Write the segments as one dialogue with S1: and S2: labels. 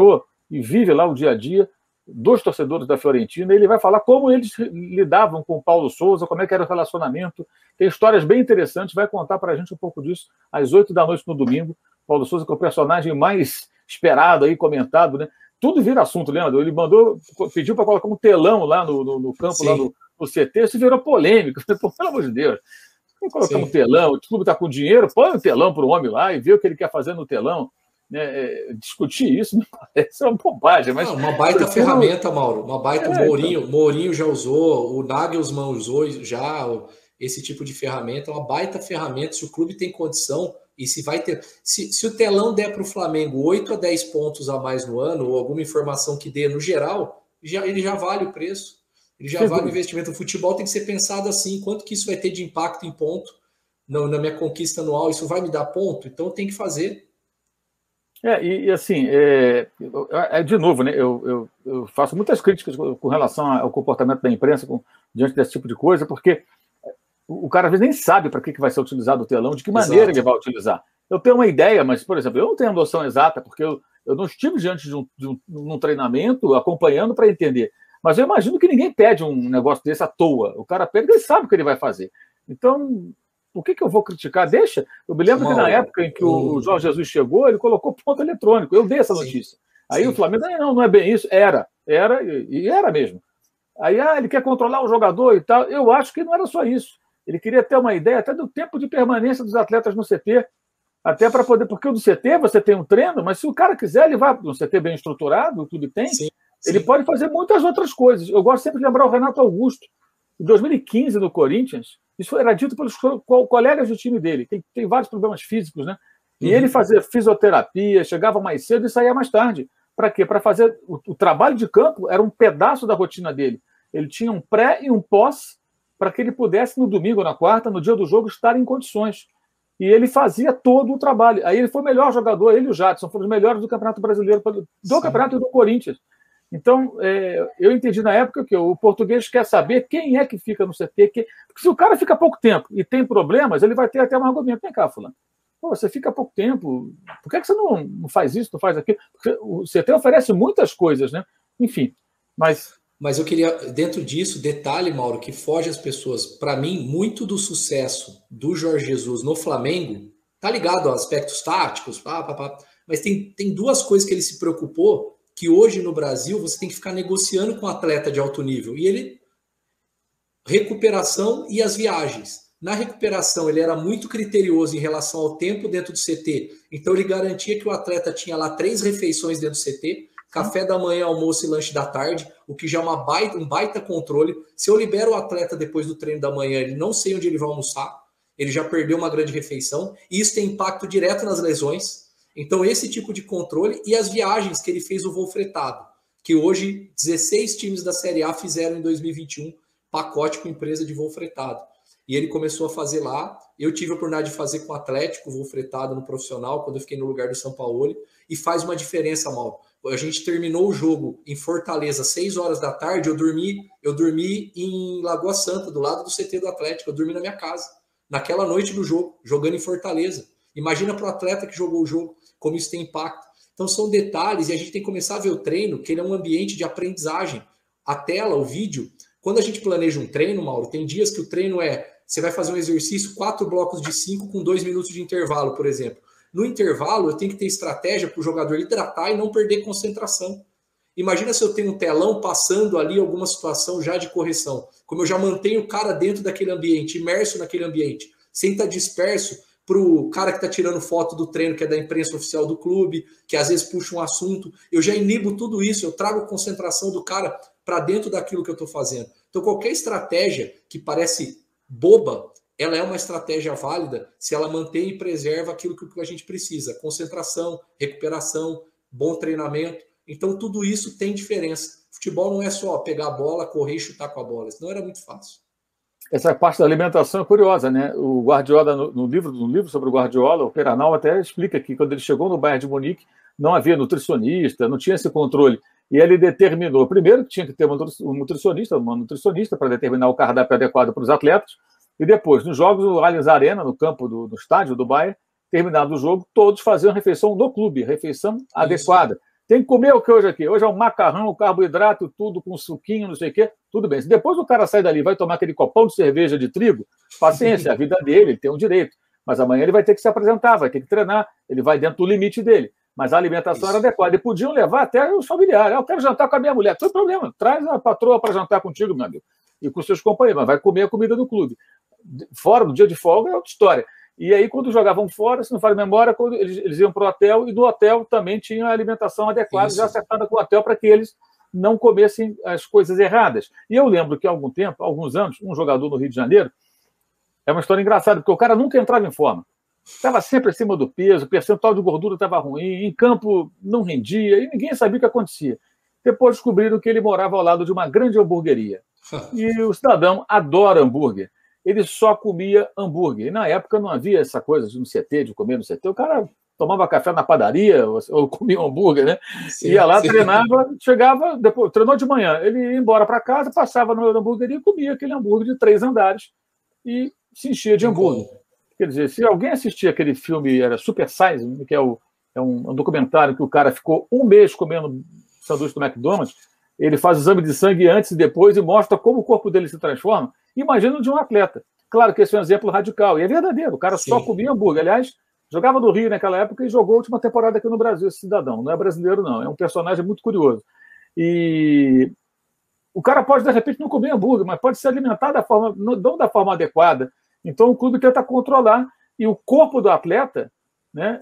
S1: morou e vive lá o dia a dia dos torcedores da Fiorentina. Ele vai falar como eles lidavam com o Paulo Sousa, como é que era o relacionamento. Tem histórias bem interessantes, vai contar para a gente um pouco disso às 8 da noite no domingo. Paulo Sousa, que é o personagem mais esperado aí, comentado, né? Tudo vira assunto, lembra? Ele pediu para colocar um telão lá no campo, lá no CT, isso virou polêmica. Pelo amor de Deus. Tem que colocar um telão, o clube está com dinheiro, põe um telão para o homem lá e vê o que ele quer fazer no telão. Né? Discutir isso me parece uma bobagem. Mas
S2: uma baita ferramenta, Mauro. Uma baita. Mourinho já usou, o Nagelsmann usou já esse tipo de ferramenta. Uma baita ferramenta. Se o clube tem condição e se vai ter. Se o telão der para o Flamengo 8 a 10 pontos a mais no ano, ou alguma informação que dê no geral, ele já vale o preço. Ele já vale o investimento. O futebol tem que ser pensado assim: quanto que isso vai ter de impacto em ponto na minha conquista anual? Isso vai me dar ponto? Então tem que fazer.
S1: Assim, de novo, né, eu faço muitas críticas com relação ao comportamento da imprensa diante desse tipo de coisa, porque o cara às vezes nem sabe para que vai ser utilizado o telão, de que maneira ele vai utilizar. Eu tenho uma ideia, mas, por exemplo, eu não tenho a noção exata, porque eu não estive diante de um treinamento acompanhando para entender. Mas eu imagino que ninguém pede um negócio desse à toa. O cara pede, ele sabe o que ele vai fazer. Então, por que eu vou criticar? Deixa. Eu me lembro que na época em que o Jorge Jesus chegou, ele colocou ponto eletrônico. Eu dei essa notícia. Aí o Flamengo, não é bem isso. Era mesmo. Aí, ele quer controlar o jogador e tal. Eu acho que não era só isso. Ele queria ter uma ideia até do tempo de permanência dos atletas no CT. Até para poder... Porque no CT você tem um treino, mas se o cara quiser, ele vai no CT bem estruturado, o clube tem, ele pode fazer muitas outras coisas. Eu gosto sempre de lembrar o Renato Augusto. Em 2015, no Corinthians, isso era dito pelos colegas do time dele, que tem vários problemas físicos, né? E ele fazia fisioterapia, chegava mais cedo e saía mais tarde. Para quê? Para fazer o trabalho de campo, era um pedaço da rotina dele. Ele tinha um pré e um pós para que ele pudesse, no domingo ou na quarta, no dia do jogo, estar em condições. E ele fazia todo o trabalho. Aí ele foi o melhor jogador, ele e o Jadson foram os melhores do Campeonato Brasileiro, do Campeonato e do Corinthians. Então, eu entendi na época que o português quer saber quem é que fica no CT. Porque se o cara fica pouco tempo e tem problemas, ele vai ter até um argumento. Vem cá, fulano. Pô, você fica pouco tempo, por que você não faz isso, não faz aquilo? Porque o CT oferece muitas coisas, né? Enfim,
S2: Mas eu queria, dentro disso, detalhe, Mauro, que foge às pessoas. Para mim, muito do sucesso do Jorge Jesus no Flamengo tá ligado a aspectos táticos, mas tem duas coisas que ele se preocupou, que hoje no Brasil você tem que ficar negociando com um atleta de alto nível. E ele... recuperação e as viagens. Na recuperação, ele era muito criterioso em relação ao tempo dentro do CT. Então, ele garantia que o atleta tinha lá 3 refeições dentro do CT, café da manhã, almoço e lanche da tarde, o que já é um baita controle. Se eu libero o atleta depois do treino da manhã, ele não sei onde ele vai almoçar, ele já perdeu uma grande refeição, e isso tem impacto direto nas lesões. Então, esse tipo de controle e as viagens que ele fez o voo fretado, que hoje 16 times da Série A fizeram em 2021, pacote com empresa de voo fretado. E ele começou a fazer lá. Eu tive a oportunidade de fazer com o Atlético, voo fretado no profissional, quando eu fiquei no lugar do Sampaoli, e faz uma diferença, Mauro. A gente terminou o jogo em Fortaleza, 6 horas da tarde, eu dormi em Lagoa Santa, do lado do CT do Atlético, eu dormi na minha casa, naquela noite do jogo, jogando em Fortaleza. Imagina para o atleta que jogou o jogo, como isso tem impacto. Então são detalhes, e a gente tem que começar a ver o treino, que ele é um ambiente de aprendizagem. A tela, o vídeo, quando a gente planeja um treino, Mauro, tem dias que o treino você vai fazer um exercício, 4 blocos de 5 com 2 minutos de intervalo, por exemplo. No intervalo, eu tenho que ter estratégia para o jogador hidratar e não perder concentração. Imagina se eu tenho um telão passando ali alguma situação já de correção. Como eu já mantenho o cara dentro daquele ambiente, imerso naquele ambiente, sem estar disperso para o cara que está tirando foto do treino, que é da imprensa oficial do clube, que às vezes puxa um assunto. Eu já inibo tudo isso, eu trago a concentração do cara para dentro daquilo que eu estou fazendo. Então, qualquer estratégia que parece boba, ela é uma estratégia válida se ela mantém e preserva aquilo que a gente precisa. Concentração, recuperação, bom treinamento. Então, tudo isso tem diferença. Futebol não é só pegar a bola, correr e chutar com a bola. Senão era muito fácil.
S1: Essa parte da alimentação é curiosa, né? O Guardiola, no livro sobre o Guardiola, o Peranal até explica que quando ele chegou no Bayern de Munique, não havia nutricionista, não tinha esse controle. E ele determinou, primeiro, que tinha que ter uma nutricionista para determinar o cardápio adequado para os atletas, e depois, nos jogos do Allianz Arena, no campo do estádio do Bayern, terminado o jogo, todos faziam refeição do clube, refeição adequada. Tem que comer o que hoje aqui? Hoje é um macarrão, carboidrato, tudo com suquinho, não sei o quê. Tudo bem. Se depois o cara sai dali e vai tomar aquele copão de cerveja de trigo, paciência, é a vida dele, ele tem um direito. Mas amanhã ele vai ter que se apresentar, vai ter que treinar, ele vai dentro do limite dele. Mas a alimentação era adequada. E podiam levar até os familiares. Eu quero jantar com a minha mulher. Não tem problema. Traz a patroa para jantar contigo, meu amigo. E com seus companheiros. Mas vai comer a comida do clube. Fora, no dia de folga, é outra história. E aí, quando jogavam fora, se não faz memória, quando eles iam para o hotel, e do hotel também tinha a alimentação adequada, já acertada com o hotel, para que eles não comessem as coisas erradas. E eu lembro que há algum tempo, há alguns anos, um jogador no Rio de Janeiro, é uma história engraçada, porque o cara nunca entrava em forma. Estava sempre acima do peso, o percentual de gordura estava ruim, em campo não rendia, e ninguém sabia o que acontecia. Depois descobriram que ele morava ao lado de uma grande hamburgueria. E o cidadão adora hambúrguer. Ele só comia hambúrguer. E na época não havia essa coisa de no CT, de comer no CT. O cara tomava café na padaria ou comia um hambúrguer, né? Sim, ia lá, treinava, chegava, depois treinou de manhã. Ele ia embora para casa, passava na hamburgueria e comia aquele hambúrguer de 3 andares e se enchia de hambúrguer. Quer dizer, se alguém assistir aquele filme, era Super Size, que é um documentário que o cara ficou um mês comendo sanduíche do McDonald's, ele faz exame de sangue antes e depois e mostra como o corpo dele se transforma. Imagina de um atleta. Claro que esse é um exemplo radical, e é verdadeiro. O cara só comia hambúrguer. Aliás, jogava no Rio naquela época e jogou a última temporada aqui no Brasil, esse cidadão. Não é brasileiro, não. É um personagem muito curioso. E o cara pode, de repente, não comer hambúrguer, mas pode se alimentar não da forma adequada. Então, o clube tenta controlar. E o corpo do atleta, né?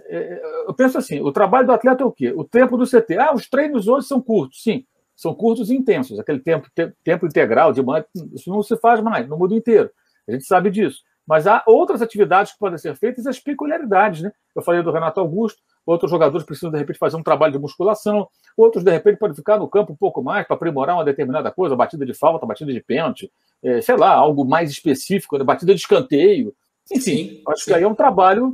S1: Eu penso assim, o trabalho do atleta é o quê? O tempo do CT. Os treinos hoje são curtos. Sim, são curtos e intensos. Aquele tempo integral de manhã, isso não se faz mais no mundo inteiro. A gente sabe disso. Mas há outras atividades que podem ser feitas, as peculiaridades, né? Eu falei do Renato Augusto, outros jogadores precisam, de repente, fazer um trabalho de musculação, outros, de repente, podem ficar no campo um pouco mais para aprimorar uma determinada coisa, batida de falta, batida de pênalti, sei lá, algo mais específico, né? Batida de escanteio. Enfim, acho que aí é um trabalho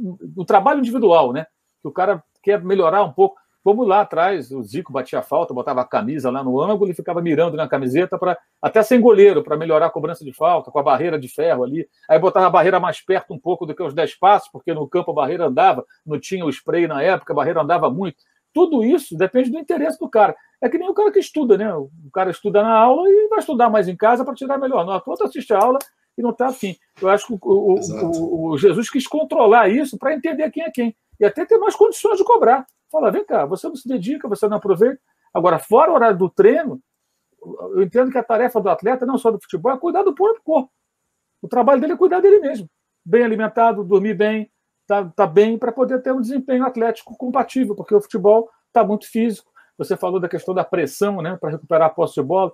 S1: individual, né? Que o cara quer melhorar um pouco. Como lá atrás, o Zico batia a falta, botava a camisa lá no ângulo e ficava mirando na camiseta, até sem goleiro, para melhorar a cobrança de falta, com a barreira de ferro ali. Aí botava a barreira mais perto um pouco do que os 10 passos, porque no campo a barreira andava, não tinha o spray na época, a barreira andava muito. Tudo isso depende do interesse do cara. É que nem o cara que estuda, né? O cara estuda na aula e vai estudar mais em casa para tirar melhor nota. O outro assiste a aula e não está afim. Eu acho que o Jesus quis controlar isso para entender quem é quem. E até ter mais condições de cobrar. Fala, vem cá, você não se dedica, você não aproveita. Agora, fora o horário do treino, eu entendo que a tarefa do atleta, não só do futebol, é cuidar do próprio corpo. O trabalho dele é cuidar dele mesmo. Bem alimentado, dormir bem, tá bem para poder ter um desempenho atlético compatível, porque o futebol está muito físico. Você falou da questão da pressão, né, para recuperar a posse de bola.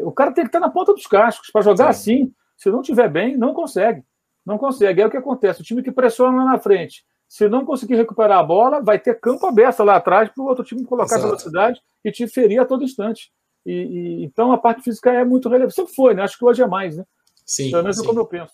S1: O cara tem que estar na ponta dos cascos. Para jogar assim, se não estiver bem, não consegue. Não consegue. É o que acontece. O time que pressiona lá na frente, se não conseguir recuperar a bola, vai ter campo aberto lá atrás para o outro time colocar velocidade e te ferir a todo instante. Então a parte física é muito relevante. Sempre foi, né? Acho que hoje é mais, né?
S2: Sim.
S1: Pelo menos é como eu penso.